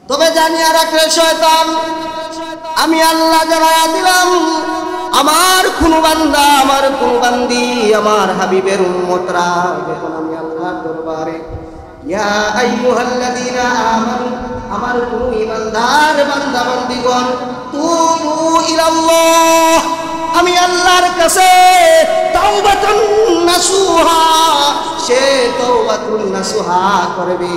তবে জানিয়া রাখলে শয়তান, আমি আল্লাহ জানায়া দিলাম আমার কোন বান্দা, আমার কোন বান্দি, আমার হাবিবের উম্মতরা যখন আমি আল্লাহর দরবারে ইয়া আইয়ুহাল্লাযীনা আমানু, আমার কোন ঈমানদার বান্দা বান্দিগণ, তুবু ইলাল্লাহ, আমি আল্লাহর কাছে তাওবাতুন নাসুহা, সে তাওবাতুন নাসুহা করবে।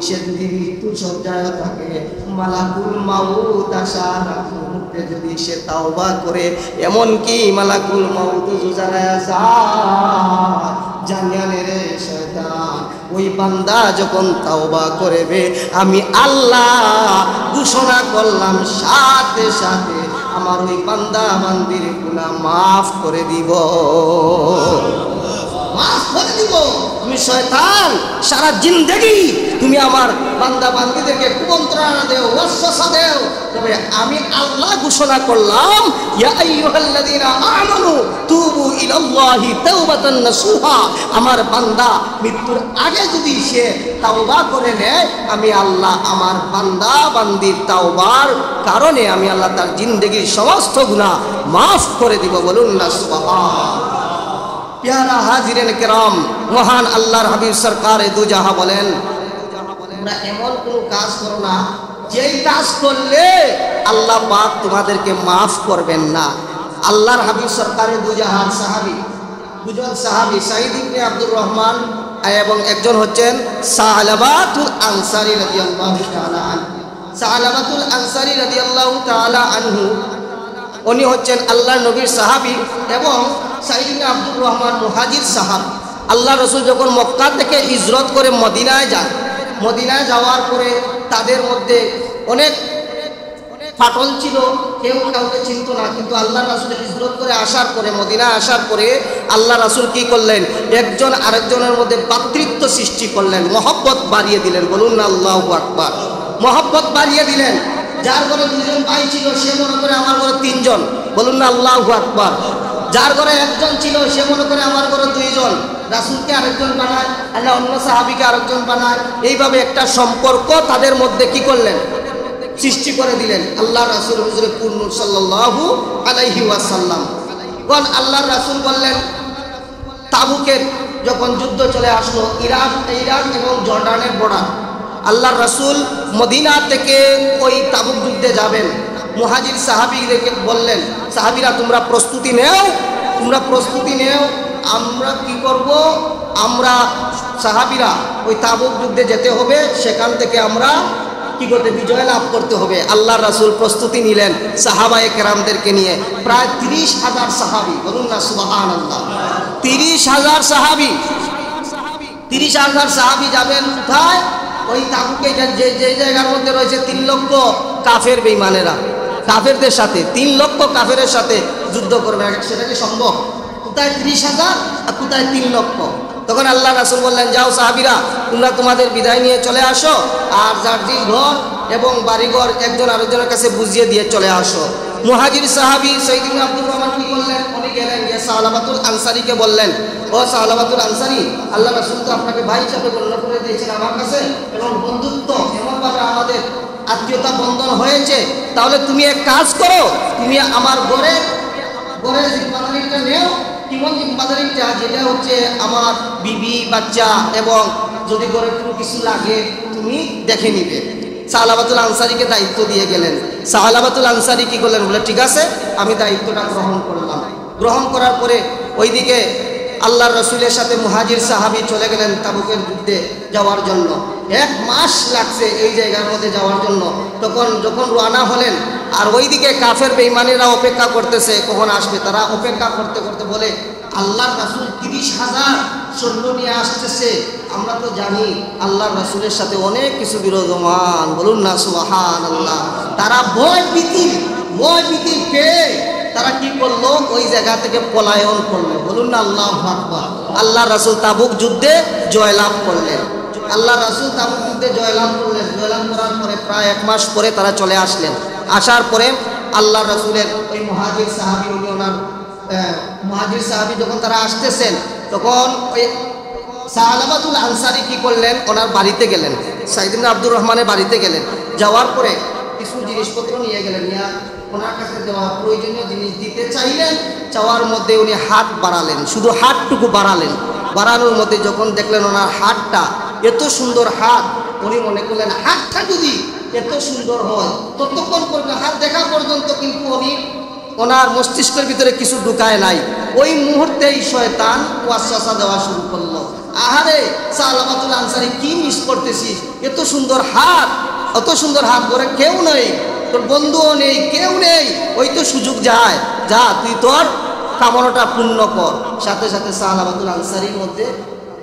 সে যদি মৃত্যু সজ্জায় থাকে, মালাকুল মাউত আসার মুহূর্তে যদি সে তাওবা করে, এমনকি মালাকুল মাউত জানায়া যায়, জানিয়া রে শয়তান, ওই বান্দা যখন তাওবা করবে, আমি আল্লাহ ঘোষণা করলাম সাথে সাথে আমার ওই বান্দা বান্দির গুনাহ মাফ করে দিব, মাফ করে দিব। তুমি শয়তান, সারা জিন্দেগি তুমি আমার বান্দা বান্দিদেরকে কুমন্ত্রণা দেও, ওয়াসওয়াসা দেও, তবে আমি আল্লাহ ঘোষণা করলাম ইয়া আইয়ুহাল্লাযীনা আমানু তুবু ইলাল্লাহি তাওবাতান নাসুহা, আমার বান্দা মৃত্যুর আগে যদি সে তাওবা করে নেয়, আমি আল্লাহ আমার বান্দা বান্দির তাওবার কারণে আমি আল্লাহ তার জিন্দেগির সমস্ত গুনাহ মাফ করে দিব। বলুন না সুবহান। প্যারা হাজিরেন কেরাম, মহান আল্লাহর হাবিব সরকারে দু জাহা বলেন, তোমরা এমন কোন কাজ করো না যেই কাজ করলে আল্লাহ পাক তোমাদেরকে মাফ করবেন না। আল্লাহর হাবিব সরকারে দু জাহার সাহাবী, দুজন সাহাবী, সাঈদ ইবনে আব্দুর রহমান এবং একজন হচ্ছেন সালাবাতুল আনসারী রাদিয়াল্লাহু তাআলা আনহু। সালাবাতুল আনসারী রাদিয়াল্লাহু তাআলা আনহু উনি হচ্ছেন আল্লাহ নবীর সাহাবী এবং সাঈদ ইবনে আব্দুর রহমান মুহাজির সাহাবী। আল্লাহ রাসূল যখন মক্কা থেকে হিজরত করে মদিনায় যান, মদিনায় যাওয়ার পরে তাদের মধ্যে অনেক ফাটল ছিল, কেউ কাউকে চিনত না, কিন্তু আল্লাহ রাসূল হিজরত করে আসার পরে, মদিনায় আসার পরে আল্লাহ রাসূল কি করলেন, একজন আরেকজনের মধ্যে ভ্রাতৃত্ব সৃষ্টি করলেন, মহব্বত বাড়িয়ে দিলেন। বলুন না আল্লাহু আকবার। মহব্বত বাড়িয়ে দিলেন। যার ঘরে দুজন ভাই ছিল সে মনে করে আমার ঘরে তিনজন। বলুন না আল্লাহু আকবার। যার ঘরে একজন ছিল সে মনে করে আমার ঘরে দুইজন। রাসূলকে আরেকজন বানায়, আল্লাহ অন্য সাহাবীকে আরেকজন বানায়। এইভাবে একটা সম্পর্ক তাদের মধ্যে কি করলেন, সৃষ্টি করে দিলেন। আল্লাহ রাসূল হুজুরে পূর্ণ সাল্লাল্লাহু আলাইহি ওয়াসাল্লাম কোন আল্লাহর রাসূল বললেন, তাবুকের যখন যুদ্ধ চলে আসলো, ইরাক এবং জর্ডানের বর্ডার, আল্লাহর রাসূল মদিনা থেকে ওই তাবুক যুদ্ধে যাবেন। মুহাজির সাহাবীদেরকে বললেন, সাহাবীরা তোমরা প্রস্তুতি নেও, তোমরা প্রস্তুতি নেও, আমরা কি করব, আমরা সাহাবীরা ওই তাবুক যুদ্ধে যেতে হবে, সেখান থেকে আমরা কি করতে, বিজয় লাভ করতে হবে। আল্লাহর রাসূল প্রস্তুতি নিলেন সাহাবায়ে কেরামদেরকে নিয়ে, প্রায় 30,000 সাহাবী। বলুন না সুবহানাল্লাহ। 30,000 সাহাবী, 30,000 সাহাবী যাবেন কোথায়, ওই তাবুকে, যে জায়গার মধ্যে রয়েছে 3 লক্ষ কাফের বেঈমানেরা, কাফেরদের সাথে 3 লক্ষ কাফেরের সাথে যুদ্ধ করবে। সেটা কি সম্ভব? কোথায় 30,000 আর কোথায় 3 লক্ষ? তখন আল্লাহ রাসূল বললেন, যাও সাহাবীরা তোমরা তোমাদের বিদায় নিয়ে চলে আসো, আর যার যে ঘর এবং বাড়িঘর একজন আরেকজনের কাছে বুঝিয়ে দিয়ে চলে আসো। মুহাজির সাহাবী সাঈদ ইবনে আব্দুর রহমান কি করলেন, উনি গেলেন গিয়ে সালাবাতুল আনসারীকে বললেন, ও সালাবাতুল আনসারী, আল্লাহ রাসূল তো আপনাকে ভাই হিসাবে গণ্য করে দিয়েছেন আমার কাছে, এবং বন্ধুত্ব এমনভাবে আমাদের আত্মীয়তা বন্ধন হয়েছে, তাহলে তুমি এক কাজ করো, তুমি আমার ঘরের জিম্মাদারিটা নেও। কেমন জিম্মাদারিটা? যেটা হচ্ছে আমার বিবি, বাচ্চা এবং যদি ঘরে কোনো কিছু লাগে তুমি দেখে নিবে। সালাবাতুল আনসারীকে দায়িত্ব দিয়ে গেলেন। সালাবাতুল আনসারী কি করলেন, বলে ঠিক আছে আমি দায়িত্বটা গ্রহণ করলাম। গ্রহণ করার পরে ওইদিকে আল্লাহর রাসূলের সাথে মুহাজির সাহাবী চলে গেলেন তাবুকের যুদ্ধে যাওয়ার জন্য। 1 মাস লাগছে এই জায়গার মধ্যে যাওয়ার জন্য। যখন রওনা হলেন, আর ওইদিকে কাফের বেঈমানেরা অপেক্ষা করতেছে কখন আসবে। তারা অপেক্ষা করতে করতে বলে, আল্লাহর রাসূল 30,000 সৈন্য নিয়ে আসতেছে, আমরা তো জানি আল্লাহর রাসূলের সাথে অনেক কিছু বিরোধমান। বলুন না সুবহানাল্লাহ। তারা ভয় ভীতি পেয়ে তারা কি করলো, ওই জায়গা থেকে পলায়ন করলো। বলুন না আল্লাহু আকবার। আল্লাহর রাসূল তাবুক যুদ্ধে জয়লাভ করলেন। আল্লাহর রাসূল তাবুক যুদ্ধে জয়লাভ করলেন। জয়লাভ করার পরে প্রায় 1 মাস পরে তারা চলে আসলেন। আসার পরে আল্লাহর রাসূলের ওই মুহাজির সাহাবী, ওনার মুহাজির সাহাবী যখন তারা আসতেছেন, তখন ওই সালাবাতুল আনসারী কি করলেন, ওনার বাড়িতে গেলেন, সাঈদ ইবনে আব্দুর রহমানের বাড়িতে গেলেন। যাওয়ার পরে কিছু জিনিসপত্র নিয়ে গেলেন, নিয়ে ওনার কাছে দেওয়া প্রয়োজনীয় জিনিস দিতে চাইলেন। চাওয়ার মধ্যে উনি হাত বাড়ালেন, শুধু হাতটুকু বাড়ালেন। বাড়ানোর মধ্যে যখন দেখলেন ওনার হাতটা এত সুন্দর হাত, উনি মনে করলেন হাতটা যদি এত সুন্দর হয়, ততক্ষণ পর্যন্ত হাত দেখা পর্যন্ত কিন্তু উনি ওনার মস্তিষ্কের ভিতরে কিছু ঢুকায় নাই। ওই মুহূর্তেই শয়তান ওয়াসওয়াসা দেওয়া শুরু করলো, আহারে সালাবাতুল আনসারী কি মিস করতেছিস, এত সুন্দর হাত, অত সুন্দর হাত করে কেউ নেই, তোর বন্ধুও নেই, কেউ নেই, ওই তো সুযোগ যায়, যা তুই তোর কামনাটা পূর্ণ কর। সাথে সাথে সালাবাতুল আনসারীর মধ্যে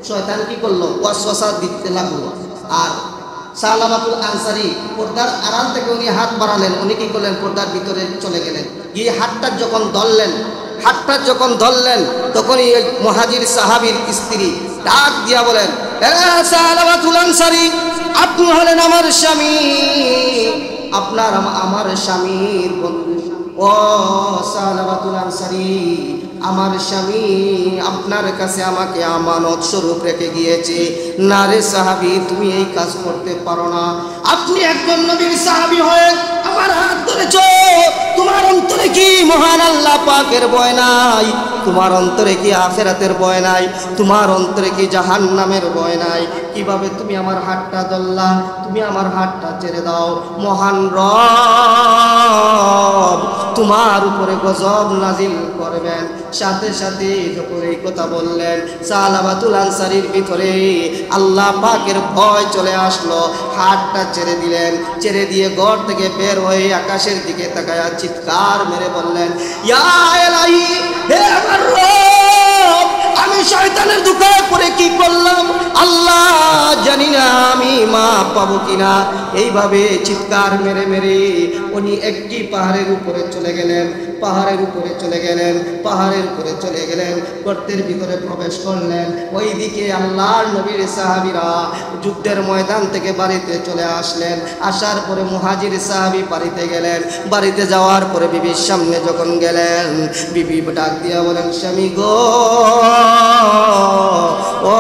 শয়তান কি করলো, ওয়াসওয়াসা দিতে লাগলো। আর সালাবাতুল আনসারী পর্দার আড়াল থেকে উনি হাত বাড়ালেন, উনি কি করলেন, পর্দার ভিতরে চলে গেলেন। গিয়ে হাতটা যখন ধরলেন তখনই ওই মুহাজির সাহাবীর স্ত্রী ডাক দিয়া বলেন, সালাবাতুল আনসারী, আপনি হলেন আমার স্বামী, আপনার আমার স্বামীর বন্ধু। ও সালাবাতুল আনসারী, আমার স্বামী আপনার কাছে আমাকে আমানত স্বরূপ রেখে গিয়েছে। না রে সাহাবী, তুমি এই কাজ করতে পারো না। আপনি একজন নবীর সাহাবী হয়ে আমার হাত ধরেছো, তোমার অন্তরে কি মহান আল্লাহ পাকের ভয় নাই? তোমার অন্তরে কি আখিরাতের ভয় নাই? তোমার অন্তরে কি জাহান্নামের ভয় নাই? কিভাবে তুমি আমার হাতটা ধরলা? তুমি আমার হাতটা ছেড়ে দাও। মহান রব তোমার উপরে গজব নাজিল করবেন। সাথে সাথে যখন এই কথা বললেন, সালাবাতুল আনসারীর ভিতরে আল্লাহ পাকের ভয় চলে আসলো। হাতটা ছেড়ে দিলেন, ছেড়ে দিয়ে ঘর থেকে বের হয়ে আকাশের দিকে তাকায়া চিৎকার মেরে বললেন, ইয়া ইলাহি, হে আমার রব, আমি শয়তানের ধোঁকায় পড়ে কি করলাম আল্লাহ জানি না, আমি মাপ পাবো কিনা। এইভাবে চিৎকার মেরে মেরে উনি একটি পাহাড়ের উপরে চলে গেলেন, গর্তের ভিতরে প্রবেশ করলেন। ওইদিকে আল্লাহর নবীর সাহাবীরা যুদ্ধের ময়দান থেকে বাড়িতে চলে আসলেন। আসার পরে মুহাজির সাহাবী বাড়িতে গেলেন। বাড়িতে যাওয়ার পরে বিবির সামনে যখন গেলেন, বিবি ডাক দিয়া বলেন, স্বামী গো, ও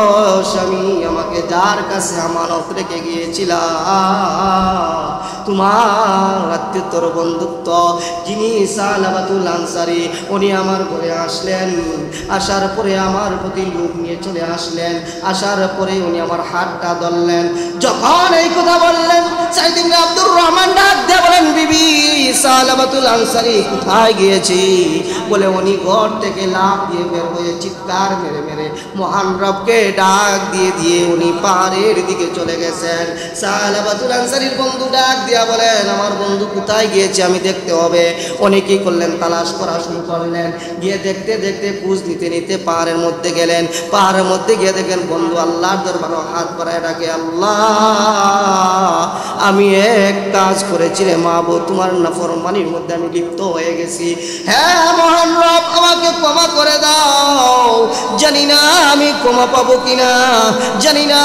স্বামী, আমাকে যার কাছে আমানত রেখে গিয়েছিলা, তোমার আত্মীয়তর বন্ধুত্ব যিনি সালাবাতুল আনসারী, উনি আমার ঘরে আসলেন। আসার পরে আমার প্রতি লোভ নিয়ে চলে আসলেন। আসার পরে উনি আমার হাতটা ধরলেন। যখন এই কথা বললেন, সাইদ ইবনে আব্দুর রহমান ডাক দিয়ে বলেন, বিবি, সালাবাতুল আনসারী কোথায় গিয়েছি? বলে উনি ঘর থেকে লাফ দিয়ে বের হয়ে চিৎকার মেরে মেরে মহান রবকে ডাক দিয়ে দিয়ে উনি পাহাড়ের দিকে চলে গেছেন। সালাবাতুল আনসারীর বন্ধু ডাক দিয়া বলেন, আমার বন্ধু কোথায় গিয়েছে, আমি দেখতে হবে। উনি কি করলেন, তালাশ করা শুরু করলেন। গিয়ে দেখতে দেখতে খোঁজ নিতে নিতে পাহাড়ের মধ্যে গেলেন। পাহাড়ের মধ্যে গিয়ে দেখেন বন্ধু আল্লাহর দরবারে হাত বাড়ায় ডাকে, আল্লাহ, আমি এক কাজ করেছি রে মাবুদ, তোমার নাফরমানির মধ্যে আমি লিপ্ত হয়ে গেছি। হ্যাঁ মহান রব, আমাকে ক্ষমা করে দাও। জানি না আমি ক্ষমা পাবো কিনা, জানি না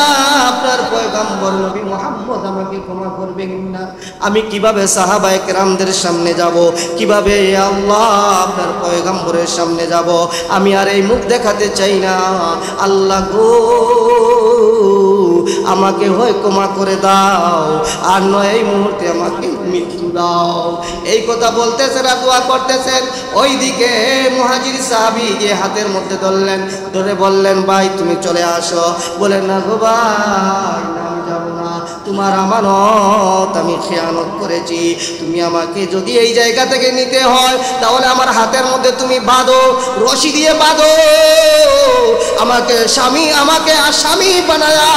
আপনার পয়গম্বর নবী মুহাম্মদ আমাকে ক্ষমা করবে কিনা। আমি কিভাবে সাহাবায়ে কেরামদের সামনে যাব, কিভাবে আল্লাহ আপনার পয়গম্বরের সামনে যাব? আমি আর এই মুখ দেখাতে চাই না। আল্লাহ গো, আমাকে হয় ক্ষমা করে দাও, আর নয় এই মুহূর্তে আমাকে মৃত্যু দাও। এই কথা বলতেছেন আর দোয়া করতেছেন। ওইদিকে মুহাজির সাহাবী গিয়ে হাতের মধ্যে ধরলেন, ধরে বললেন, ভাই তুমি চলে আসো। বলেন, না গো ভাই, না আমি যাব না, তোমার আমানত আমি খেয়ানত করেছি। তুমি আমাকে যদি এই জায়গা থেকে নিতে হয়, তাহলে আমার হাতের মধ্যে তুমি বাঁধো, রশি দিয়ে বাঁধো, আমাকে আসামি বানায়া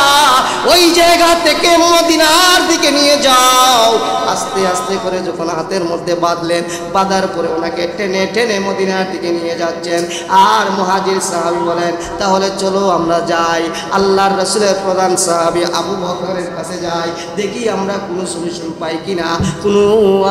ওই জায়গা থেকে মদিনার দিকে নিয়ে যাও। আস্তে আস্তে করে যখন হাতের মধ্যে বাঁধলেন, বাঁধার পরে ওনাকে টেনে টেনে মদিনার দিকে নিয়ে যাচ্ছেন। আর মুহাজির সাহাবী বলেন, তাহলে চলো আমরা যাই, আল্লাহর রাসূলের প্রধান সাহাবী আবু বকরের কাছে যাই, দেখি আমরা কোনো সলিউশন পাই কিনা, কোনো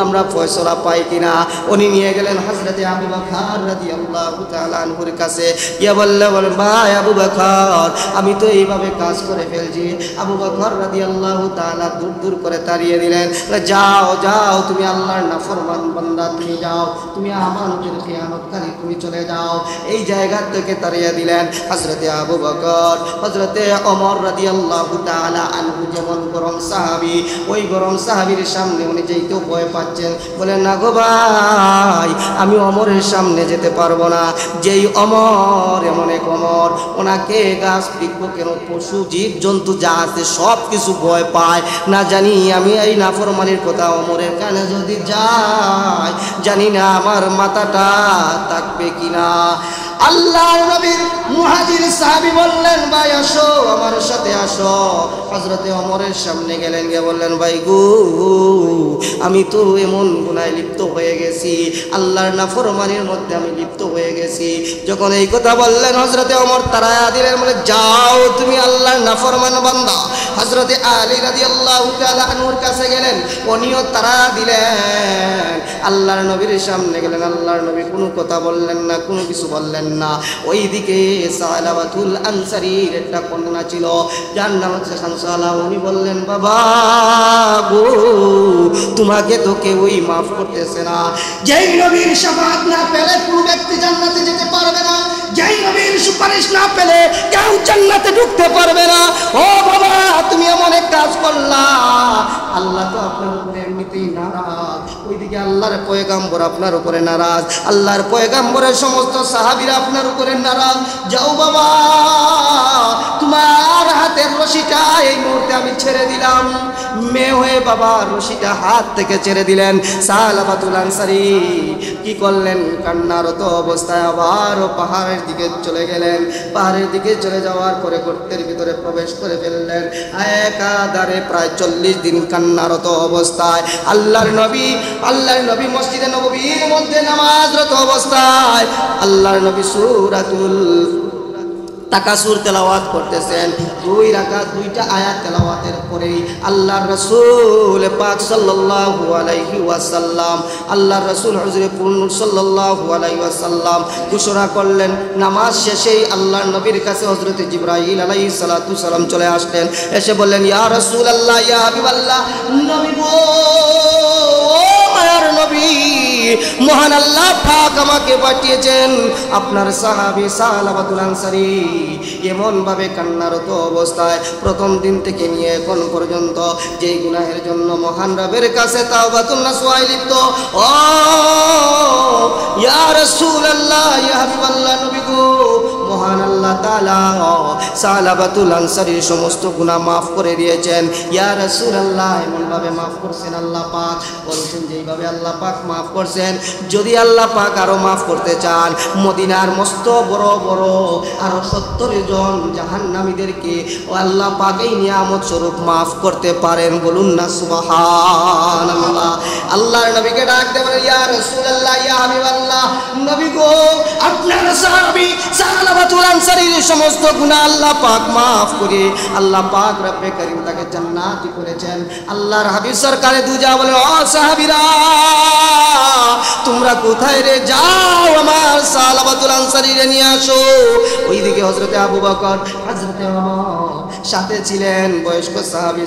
আমরা ফয়সালা পাই কিনা। উনি নিয়ে গেলেন হযরতে আবু বকর রাদিয়াল্লাহু তাআলা আনহুর কাছে। ইয়া বললেন, ভাই আবু বকর, আমি তো এইভাবে কাজ করে ফেলছি। আবু বকর রাদিয়াল্লাহু তাআলা দূর দূর করে তাড়িয়ে দিলেন, যাও যাও, তুমি আল্লাহর নাফরমান বান্দা, তুমি যাও, তুমি আমানতের খেয়ানতকারী, তুমি চলে যাও। এই জায়গা থেকে তাড়িয়ে দিলেন হযরতে আবু বকর। হযরতে ওমর রাদিয়াল্লাহু তাআলা আনহু যেমন গরম সাহাবী, ওই গরম সাহাবীর সামনে উনি যেতেও ভয় পাচ্ছেন, বলেন না গো ভাই, আমি ওমরের সামনে যেতে পারবো না। যেই ওমর, এমন এক ওমর, ওনাকে গাছ বৃক্ষ কেন পশু জীব জন্তু যা আছে সব কিছু ভয় পায়। না জানি আমি এই নাফরমানির কথা ওমরের কানে যদি যায়, জানি না আমার মাথাটা থাকবে কিনা। আল্লাহর নবীর মুহাজির সাহাবী বললেন, ভাই আসো, আমার সাথে আসো। হযরতে ওমরের সামনে গেলেন, গিয়ে বললেন, ভাই গো, আমি তো এমন গুনাহে লিপ্ত হয়ে গেছি, আল্লাহর নাফরমানির মধ্যে আমি লিপ্ত হয়ে গেছি। যখন এই কথা বললেন, হযরতে ওমর তাড়ায়া দিলেন, বলে যাও, তুমি আল্লাহর নাফরমান বান্দা। হযরতে আলী রাদিয়াল্লাহু তাআলা আনহুর কাছে গেলেন, উনিও তাড়ায়া দিলেন, আল্লাহর নবীর সামনে গেলেন। আল্লাহর নবী কোনো কথা বললেন না, কোনো কিছু বললেন না। ওইদিকে সালাবাতুল আনসারীর একটা কন্যা ছিল, যার নাম হচ্ছে খানসালা। উনি বললেন, বাবা গো, তোমাকে তো কেউই মাফ করতেছে না। যেই নবীর শাফাআত না পেলে কোনো ব্যক্তি জান্নাতে যেতে পারবে না, যেই নবীর সুপারিশ না পেলে কেউ জান্নাতে ঢুকতে পারবে না। ও বাবা, তুমি এমন এক কাজ করলা, আল্লাহ তো আপনার উপরে এমনিতেই নারাজ, ওইদিকে আল্লাহর পয়গাম্বর আপনার উপরে নারাজ, আল্লাহর পয়গাম্বরের সমস্ত সাহাবীরা আপনার উপরে নারাজ। যাও বাবা, তোমার হাতের রশিটা এই মুহূর্তে আমি ছেড়ে দিলাম। মেয়ে হয়ে বাবা রশিটা হাত থেকে ছেড়ে দিলেন। সালাবাতুল আনসারী কি করলেন? কান্নারত অবস্থায় আবার পাহাড়ের দিকে চলে গেলেন। পাহাড়ের দিকে চলে যাওয়ার পরে গর্তের ভিতরে প্রবেশ করে ফেললেন। একাধারে প্রায় 40 দিন কান্নারত অবস্থায় আল্লাহর নবী মসজিদে নববীর মধ্যে নামাজরত অবস্থায় আল্লাহর নবী সূরাতুল তাকাসুর তেলাওয়াত করতেছেন। 2 রাকাত 2টা আয়াত তেলাওয়াতের পরেই আল্লাহর রাসূল পাক সাল্লাল্লাহু আলাইহি ওয়াসাল্লাম, আল্লাহর রাসূল হুজুরে পুরনুর সাল্লাল্লাহু আলাইহি ওয়াসাল্লাম ঘোষণা করলেন। নামাজ শেষেই আল্লাহর নবীর কাছে হযরত জিবরাইল আলাইহিস সালাতু সালাম চলে আসলেন। এসে বললেন, ইয়া রাসূলুল্লাহ, ইয়া হাবিবাল্লাহ, নবী গো, মায়ার নবী, মহান আল্লাহ পাক আমাকে পাঠিয়েছেন। আপনার সাহাবী সালাবাতুল আনসারী এমন ভাবে কান্নারত অবস্থায় প্রথম দিন থেকে নিয়ে এখন পর্যন্ত যেই গুনাহের জন্য মহান রবের কাছে তাওবাতুন নাসুহা লিপ্ত। ও ইয়া রাসূলুল্লাহ, ইয়া হাবিবাল্লাহ, নবী গো, মহান আল্লাহ তাআলা সালাবাতুল আনসারীর সমস্ত গুনাহ মাফ করে দিয়েছেন। ইয়া রাসূলুল্লাহ, এমন ভাবে মাফ করছেন আল্লাহ পাক। বলছেন যেইভাবে আল্লাহ পাক মাফ করছেন, যদি আল্লাহ পাক আরো মাফ করতে চান, মদিনার মস্ত বড় বড় আরো 70 জন জাহান্নামীদেরকে ও আল্লাহ পাক এই নিয়ামত স্বরূপ মাফ করতে পারেন। বলুন না সুবহানাল্লাহ। আল্লাহর নবীকে ডাক দিয়ে বলেন, ইয়া রাসূলুল্লাহ, ইয়া হাবিবাল্লাহ, নবী গো, আপনার সাহাবী সালাবাতুল আনসারীর সমস্ত গুনাহ আল্লাহ পাক মাফ করে আল্লাহ পাক রব্বে করিম তাকে জান্নাতি করেছেন। আল্লাহর হাবিব সরকারে দুজা বলেন, ও সাহাবীরা, তোমরা কোথায় রে? যাও, আমার সালাবাতুল আনসারীরে নিয়ে আসো। ওইদিকে হযরতে আবু বকর, হযরতে ওমর সাথে ছিলেন বয়স্ক সাহাবী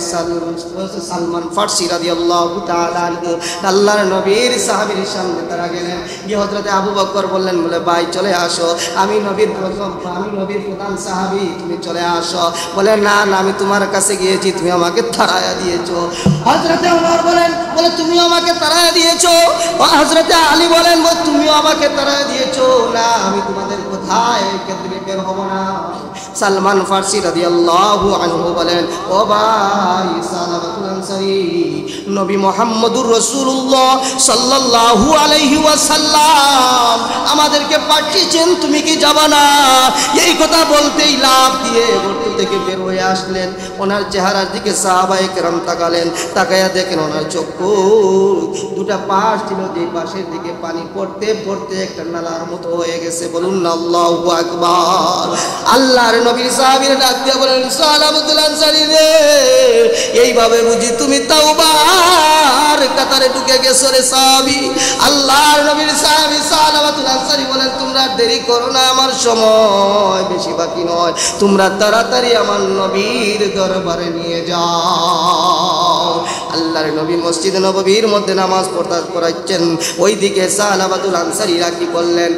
সালমান ফারসি রাদিয়াল্লাহু তাআলা আনহু। আল্লাহর নবীর সাহাবীর সামনে তারা গেলেন, গিয়ে হযরতে আবু বকর বললেন, বলে ভাই চলে আসো, আমি নবীর প্রধান সাহাবী, তুমি চলে আসো। বলে না না, আমি তোমার কাছে গিয়েছি, তুমি আমাকে তাড়ায়া দিয়েছো। হযরতে ওমর বলেন, বলে তুমিও আমাকে তাড়ায়া দিয়েছো। হযরতে আলী বলেন, তুমিও আমাকে তাড়ায়া দিয়েছো। না, আমি তোমাদের কোথায় কেন্দ্রে বের হব না। সালমান ফারসি রাদিয়াল্লাহু আনহু বলেন, ও ভাই সালাবাতুল আনসারী, নবী মুহাম্মদুর রাসূলুল্লাহ সাল্লাল্লাহু আলাইহি ওয়াসাল্লাম আমাদেরকে পাঠিয়েছেন, তুমি কি যাবা না? এই কথা বলতেই লাফ দিয়ে গর্ত থেকে বের হয়ে আসলেন। ওনার চেহারার দিকে সাহাবায়ে কেরাম তাকালেন, তাকায়া দেখেন ওনার চক্ষু দুটা পাশ ছিল, যে পাশের দিকে পানি পড়তে পড়তে একটা নালার মতো হয়ে গেছে। বলুন না আল্লাহু আকবার। আল্লাহর নবীর সাহাবীরা ডাক দিয়ে বলেন, সালাবাতুল আনসারী রে, এইভাবে বুঝি তুমি তাওবার কাতারে ঢুকে গেছো রে সাহাবী? আল্লাহর নবীর সাহাবী সালাবাতুল আনসারী বলেন, তোমরা দেরি করো না, আমার সময় বেশি বাকি নয়, তোমরা তাড়াতাড়ি আমার নবীর দরবারে নিয়ে যাও। আল্লাহর নবী মসজিদে নববীর মধ্যে নামাজ পড়াচ্ছেন। ওইদিকে সালাবাতুল আনসারীরা কি করলেন,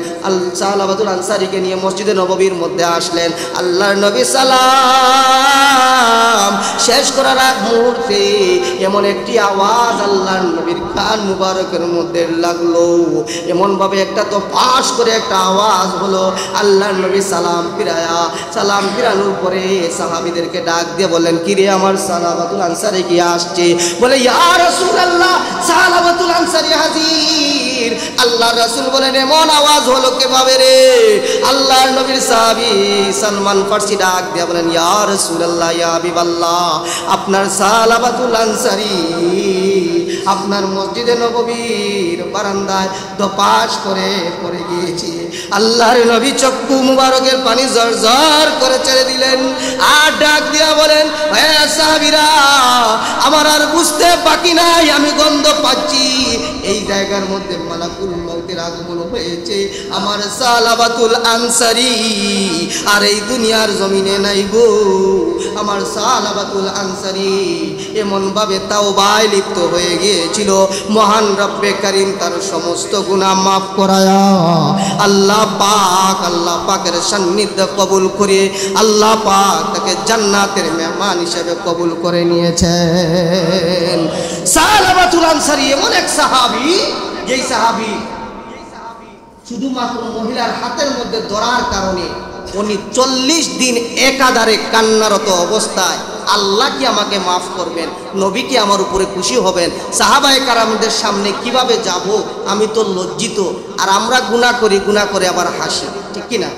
সালাবাতুল আনসারীকে নিয়ে মসজিদে নববীর মধ্যে আসলেন। আল্লাহর নবী সালাম শেষ করার আগ মুহূর্তে এমন একটি আওয়াজ আল্লাহর নবীর কান মুবারকের মধ্যে লাগলো, এমন ভাবে একটা তো পাশ করে একটা আওয়াজ হলো। আল্লাহর নবী সালাম ফিরানোর পরে সাহাবীদেরকে ডাক দিয়ে বললেন, কিরে আমার সালাবাতুল আনসারী কি আসছে? বলে, ইয়া রাসূলুল্লাহ, সালাবাতুল আনসারী হাজির। আল্লাহর রাসূল বলেন, এমন আওয়াজ হলো কিভাবে রে? আল্লাহর নবীর সাহাবী সালমান ফারসি ডাক দিয়ে বলেন, ইয়া রাসূলুল্লাহ, ইয়া হাবিবাল্লাহ, আপনার সালাবাতুল আনসারী আপনার মসজিদে নববীর বারান্দায় দপাস করে পড়ে গিয়েছে। আল্লাহর নবী চক্ষু মুবারকের পানি ঝরঝর করে ছেড়ে দিলেন, আর ডাক দিয়া বলেন, হে সাহাবীরা, আমার আর বুঝতে বাকি নাই, আমি গন্ধ পাচ্ছি এই জায়গার মধ্যে মালাকুল মউতের আগমন হয়েছে। আমার সালাবাতুল আনসারী আর এই দুনিয়ার জমিনে নাই গো। আমার সালাবাতুল আনসারী এমন ভাবে তাওবায় লিপ্ত হয়ে গিয়েছিল, মহান রব্বে কারীম তার সমস্ত গুনাহ মাফ করায়া আল্লাহ পাকের সান্নিধ্য কবুল করে আল্লাহ পাক তাকে জান্নাতের মেহমান হিসেবে কবুল করে নিয়েছেন। সালাবাতুল আনসারী এমন এক সাহাবী, যেই সাহাবী শুধুমাত্র মহিলার হাতের মধ্যে ধরার কারণে উনি 40 দিন একাধারে কান্নারত অবস্থায়, আল্লাহ কি আমাকে মাফ করবেন, নবী কি আমার উপরে খুশি হবেন, সাহাবায়ে কারামদের সামনে কিভাবে যাব, আমি তো লজ্জিত। আর আমরা গুনাহ করে আবার হাসি, ঠিক কিনা?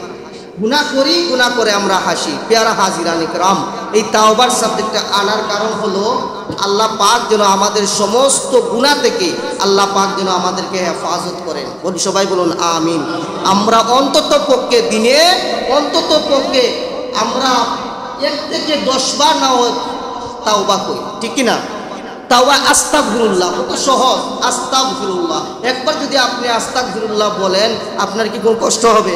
গুনাহ করে আমরা হাসি। পেয়ারা হাজিরান ইকরাম, এই তাওবার সাবজেক্টটা আনার কারণ হলো আল্লাহ পাক যেন আমাদের সমস্ত গুনাহ থেকে আল্লাহ পাক যেন আমাদেরকে হেফাজত করেন। বলি সবাই বলুন আমিন। আমরা অন্তত পক্ষে দিনে আমরা 1 থেকে 10 বার না তাওবা করি, ঠিক কিনা? তাওবা আস্তাগফিরুল্লাহ, কত সহজ, আস্তাগফিরুল্লাহ। একবার যদি আপনি আস্তাগফিরুল্লাহ বলেন, আপনার কি কোনো কষ্ট হবে?